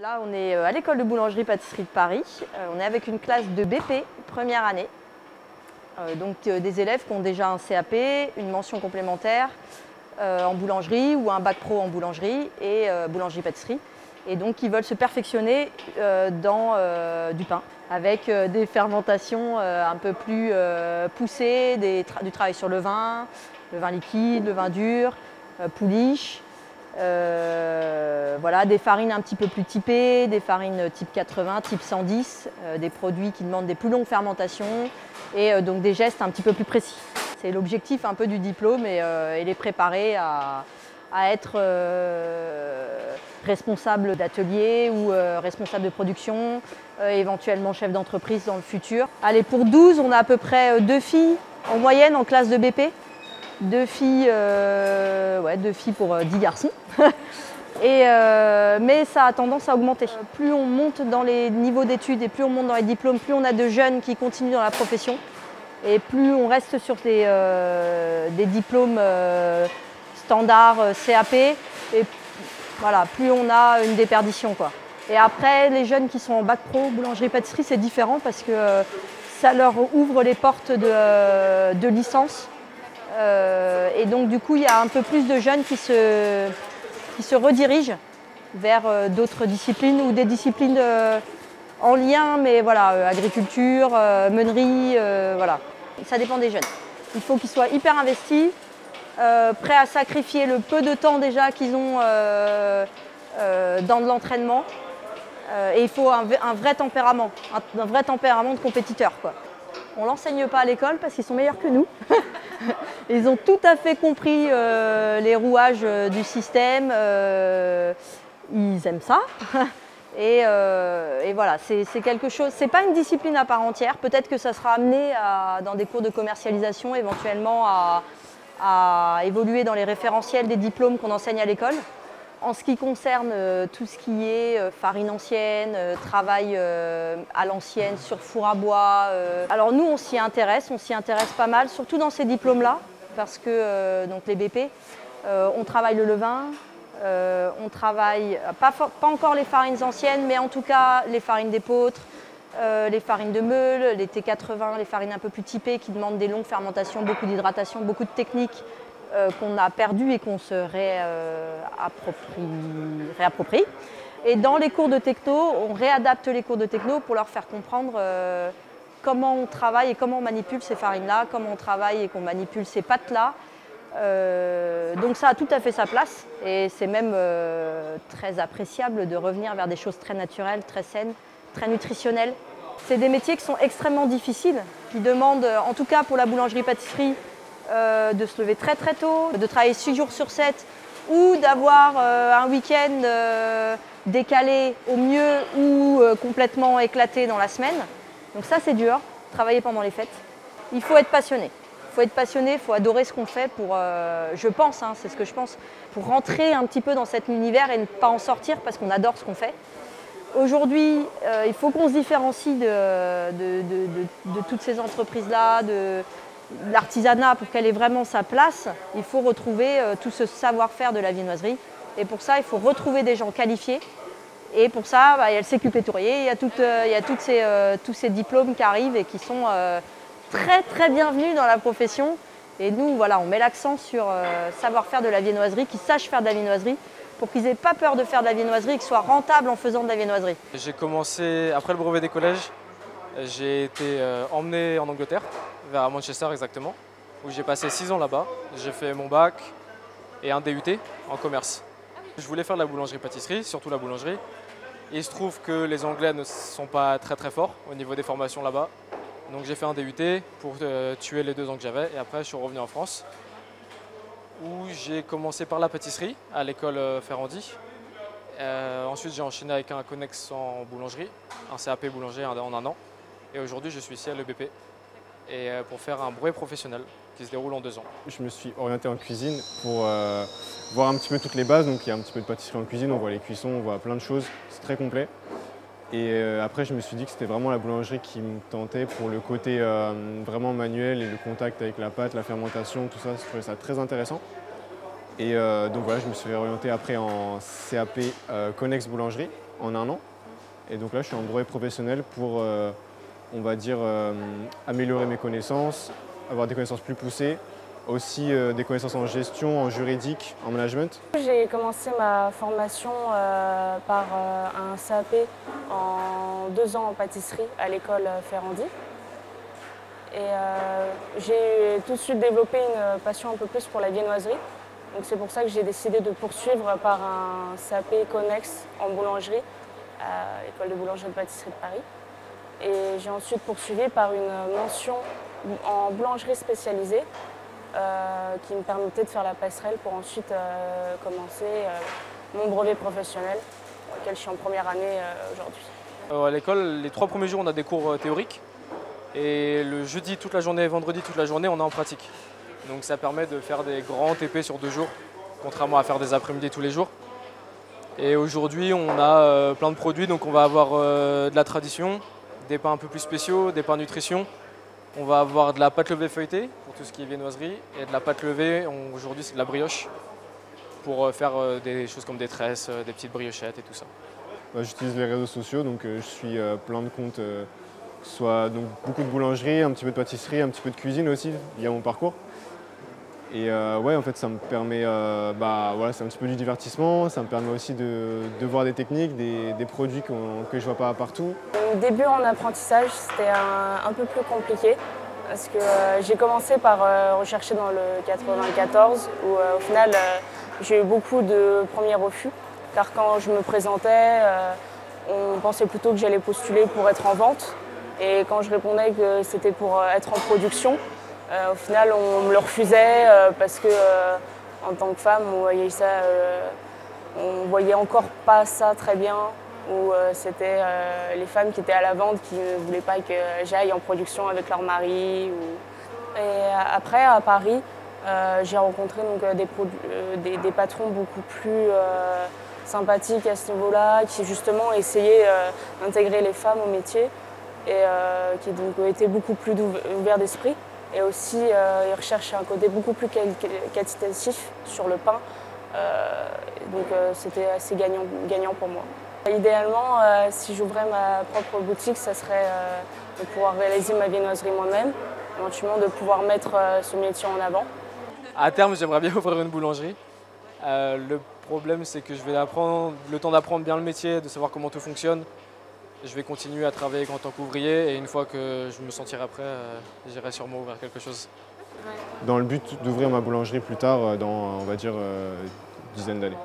Là, on est à l'école de boulangerie-pâtisserie de Paris. On est avec une classe de BP, première année. Donc des élèves qui ont déjà un CAP, une mention complémentaire en boulangerie ou un bac pro en boulangerie et boulangerie-pâtisserie. Et donc qui veulent se perfectionner dans du pain avec des fermentations un peu plus poussées, du travail sur le vin liquide, le vin dur, pouliche. Voilà, des farines un petit peu plus typées, des farines type 80, type 110, des produits qui demandent des plus longues fermentations et donc des gestes un petit peu plus précis. C'est l'objectif un peu du diplôme et les préparer à être responsable d'atelier ou responsable de production, éventuellement chef d'entreprise dans le futur. Allez, pour 12, on a à peu près 2 filles en moyenne en classe de BP. 2 filles pour 10 garçons. Mais ça a tendance à augmenter. Plus on monte dans les niveaux d'études et plus on monte dans les diplômes, plus on a de jeunes qui continuent dans la profession. Et plus on reste sur des diplômes standards CAP, et voilà, plus on a une déperdition, quoi. Et après, les jeunes qui sont en bac pro, boulangerie-pâtisserie, c'est différent parce que ça leur ouvre les portes de licence. Et donc du coup, il y a un peu plus de jeunes qui se redirigent vers d'autres disciplines ou des disciplines en lien, mais voilà, agriculture, meunerie, voilà. Ça dépend des jeunes. Il faut qu'ils soient hyper investis, prêts à sacrifier le peu de temps déjà qu'ils ont dans de l'entraînement. Et il faut un vrai tempérament de compétiteur, quoi. On ne l'enseigne pas à l'école parce qu'ils sont meilleurs que nous. Ils ont tout à fait compris les rouages du système. Ils aiment ça. Et voilà, c'est quelque chose. C'est pas une discipline à part entière. Peut-être que ça sera amené dans des cours de commercialisation, éventuellement à évoluer dans les référentiels des diplômes qu'on enseigne à l'école. En ce qui concerne tout ce qui est farine ancienne, travail à l'ancienne, sur four à bois. Alors nous, on s'y intéresse pas mal, surtout dans ces diplômes-là, parce que donc les BP, on travaille le levain, on travaille pas encore les farines anciennes, mais en tout cas les farines d'épeautre, les farines de meule, les T80, les farines un peu plus typées qui demandent des longues fermentations, beaucoup d'hydratation, beaucoup de techniques qu'on a perdu et qu'on se réapproprie. Et dans les cours de techno, on réadapte les cours de techno pour leur faire comprendre comment on travaille et comment on manipule ces farines-là, comment on travaille et qu'on manipule ces pâtes-là. Donc ça a tout à fait sa place et c'est même très appréciable de revenir vers des choses très naturelles, très saines, très nutritionnelles. C'est des métiers qui sont extrêmement difficiles, qui demandent, en tout cas pour la boulangerie-pâtisserie, de se lever très très tôt, de travailler 6 jours sur 7 ou d'avoir un week-end décalé au mieux ou complètement éclaté dans la semaine. Donc ça c'est dur, travailler pendant les fêtes. Il faut être passionné. Il faut adorer ce qu'on fait pour, je pense, hein, c'est ce que je pense, pour rentrer un petit peu dans cet univers et ne pas en sortir parce qu'on adore ce qu'on fait. Aujourd'hui, il faut qu'on se différencie de toutes ces entreprises-là, de l'artisanat, pour qu'elle ait vraiment sa place. Il faut retrouver tout ce savoir-faire de la viennoiserie. Et pour ça, il faut retrouver des gens qualifiés. Et pour ça, il y a le CQP Tourier, il y a tous ces diplômes qui arrivent et qui sont très très bienvenus dans la profession. Et nous, voilà, on met l'accent sur savoir-faire de la viennoiserie, qu'ils sachent faire de la viennoiserie, pour qu'ils n'aient pas peur de faire de la viennoiserie et qu'ils soient rentables en faisant de la viennoiserie. J'ai commencé après le brevet des collèges. J'ai été emmené en Angleterre, vers Manchester exactement, où j'ai passé 6 ans là-bas. J'ai fait mon bac et un DUT en commerce. Je voulais faire de la boulangerie-pâtisserie, surtout la boulangerie. Et il se trouve que les Anglais ne sont pas très très forts au niveau des formations là-bas. Donc j'ai fait un DUT pour tuer les 2 ans que j'avais et après je suis revenu en France où j'ai commencé par la pâtisserie à l'école Ferrandi. Ensuite j'ai enchaîné avec un connexe en boulangerie, un CAP boulanger en 1 an. Et aujourd'hui je suis ici à l'EBP et pour faire un brevet professionnel qui se déroule en 2 ans. Je me suis orienté en cuisine pour voir un petit peu toutes les bases. Donc il y a un petit peu de pâtisserie en cuisine, on voit les cuissons, on voit plein de choses, c'est très complet. Et après, je me suis dit que c'était vraiment la boulangerie qui me tentait pour le côté vraiment manuel et le contact avec la pâte, la fermentation, tout ça, je trouvais ça très intéressant. Et donc voilà, je me suis réorienté après en CAP Connex Boulangerie en 1 an. Et donc là, je suis en brevet professionnel pour, on va dire, améliorer mes connaissances, avoir des connaissances plus poussées, aussi des connaissances en gestion, en juridique, en management. J'ai commencé ma formation par un CAP en 2 ans en pâtisserie à l'école Ferrandi. Et j'ai tout de suite développé une passion un peu plus pour la viennoiserie. Donc c'est pour ça que j'ai décidé de poursuivre par un CAP Connex en boulangerie à l'école de boulangerie de pâtisserie de Paris. Et j'ai ensuite poursuivi par une mention en boulangerie spécialisée qui me permettait de faire la passerelle pour ensuite commencer mon brevet professionnel, dans lequel je suis en première année aujourd'hui. À l'école, les 3 premiers jours, on a des cours théoriques. Et le jeudi toute la journée et vendredi toute la journée, on est en pratique. Donc ça permet de faire des grands TP sur 2 jours, contrairement à faire des après-midi tous les jours. Et aujourd'hui, on a plein de produits, donc on va avoir de la tradition, des pains un peu plus spéciaux, des pains nutrition. On va avoir de la pâte levée feuilletée pour tout ce qui est viennoiserie et de la pâte levée, aujourd'hui c'est de la brioche pour faire des choses comme des tresses, des petites briochettes et tout ça. J'utilise les réseaux sociaux, donc je suis plein de comptes, soit donc, beaucoup de boulangerie, un petit peu de pâtisserie, un petit peu de cuisine aussi via mon parcours. Et ouais, en fait, ça me permet, voilà, c'est un petit peu du divertissement, ça me permet aussi de voir des techniques, des produits que je ne vois pas partout. Au début en apprentissage, c'était un peu plus compliqué parce que j'ai commencé par rechercher dans le 94 où au final j'ai eu beaucoup de premiers refus car quand je me présentais, on pensait plutôt que j'allais postuler pour être en vente et quand je répondais que c'était pour être en production, au final, on me le refusait parce que, en tant que femme, on voyait encore pas ça très bien. Où c'était les femmes qui étaient à la vente qui ne voulaient pas que j'aille en production avec leur mari. Et après, à Paris, j'ai rencontré donc, des patrons beaucoup plus sympathiques à ce niveau-là, qui justement essayaient d'intégrer les femmes au métier et qui donc, étaient beaucoup plus ouverts d'esprit. Et aussi, ils recherchent un côté beaucoup plus qualitatif sur le pain. Donc c'était assez gagnant pour moi. Idéalement, si j'ouvrais ma propre boutique, ça serait de pouvoir réaliser ma viennoiserie moi-même, éventuellement de pouvoir mettre ce métier en avant. À terme, j'aimerais bien ouvrir une boulangerie. Le problème, c'est que je vais apprendre le temps d'apprendre bien le métier, de savoir comment tout fonctionne. Je vais continuer à travailler en tant qu'ouvrier et une fois que je me sentirai prêt, j'irai sûrement ouvrir quelque chose. Dans le but d'ouvrir ma boulangerie plus tard, dans, on va dire, une dizaine d'années.